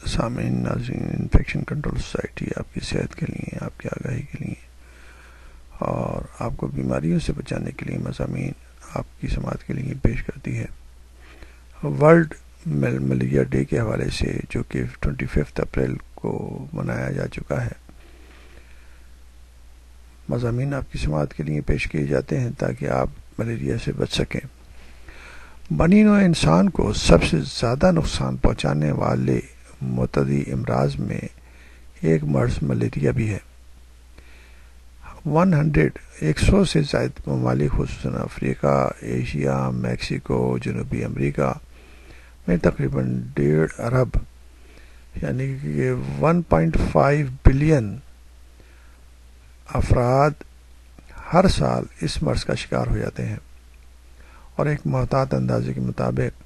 سامعین ناظرین، infection control society آپ کی صحت کے لیے، آپ کی آگاہی کے لیے اور آپ کو بیماریوں سے بچانے کے لیے مضامین آپ کی سماعت کے لیے پیش کرتی ہے۔ ورلڈ ملیریا ڈے کے حوالے سے، جو کہ 25 اپریل کو منایا جا چکا ہے، مضامین آپ کی سماعت کے لیے پیش کیے جاتے ہیں تاکہ آپ ملیریا سے بچ سکیں۔ بنی نوع انسان کو سب سے زیادہ نقصان پہنچانے والے متعدی امراض میں ایک مرض ملیریا بھی ہے۔ 100 سے زائد ممالک، خصوصاً افریقہ، ایشیا، میکسیکو، جنوبی امریکہ میں تقریباً 1.5 ارب یعنی کہ 1.5 بلین افراد ہر سال اس مرض کا شکار ہو جاتے ہیں، اور ایک محتاط اندازے کے مطابق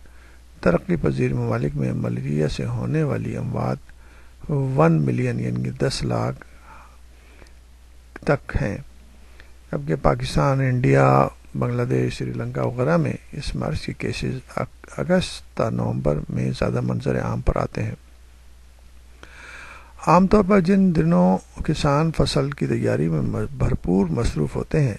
ترقی پذیر ممالک میں ملیریا سے ہونے والی اموات 1 ملین یعنی 10 لاکھ تک ہیں، جبکہ پاکستان، انڈیا، بنگلہ دیش، سری لنکا وغیرہ میں اس مرض کے کیسز اگست تا نومبر میں زیادہ منظر عام پر آتے ہیں۔ عام طور پر جن دنوں کسان فصل کی تیاری میں بھرپور مصروف ہوتے ہیں،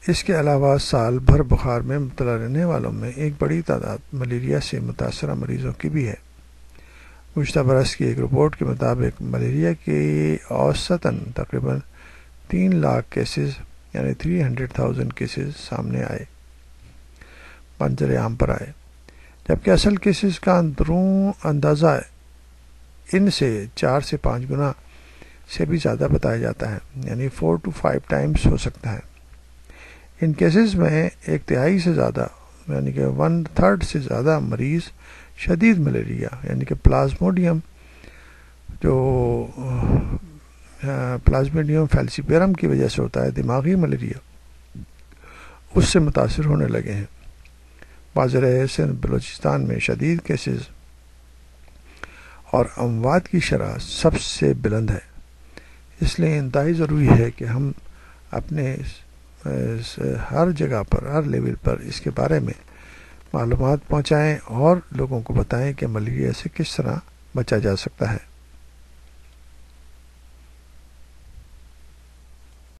اس کے علاوہ سال بھر بخار میں مبتلا رہنے والوں میں ایک بڑی تعداد ملیریا سے متاثرہ مریضوں کی بھی ہے۔ گزشتہ برس کی ایک رپورٹ کے مطابق ملیریا کے اوسطاً تقریباً 3 لاکھ کیسز یعنی 300,000 کیسز سامنے آئے، منظر عام پر آئے، جبکہ اصل کیسز کا اندازہ ان سے 4 سے 5 گنا سے بھی زیادہ بتایا جاتا ہے، یعنی 4 to 5 ٹائمز ہو سکتا ہے۔ ان کیسز میں 1/3 سے زیادہ یعنی کہ 1/3 سے زیادہ مریض شدید ملیریا یعنی کہ پلازموڈیم فیلسیپیرم کی وجہ سے ہوتا ہے، دماغی ملیریا، اس سے متاثر ہونے لگے ہیں۔ بازار سندھ بلوچستان میں شدید کیسز اور اموات کی شرح سب سے بلند ہے، اس لیے انتہائی ضروری ہے کہ ہم اپنے ہر جگہ پر، ہر لیول پر اس کے بارے میں معلومات پہنچائیں اور لوگوں کو بتائیں کہ ملیریا سے کس طرح بچا جا سکتا ہے۔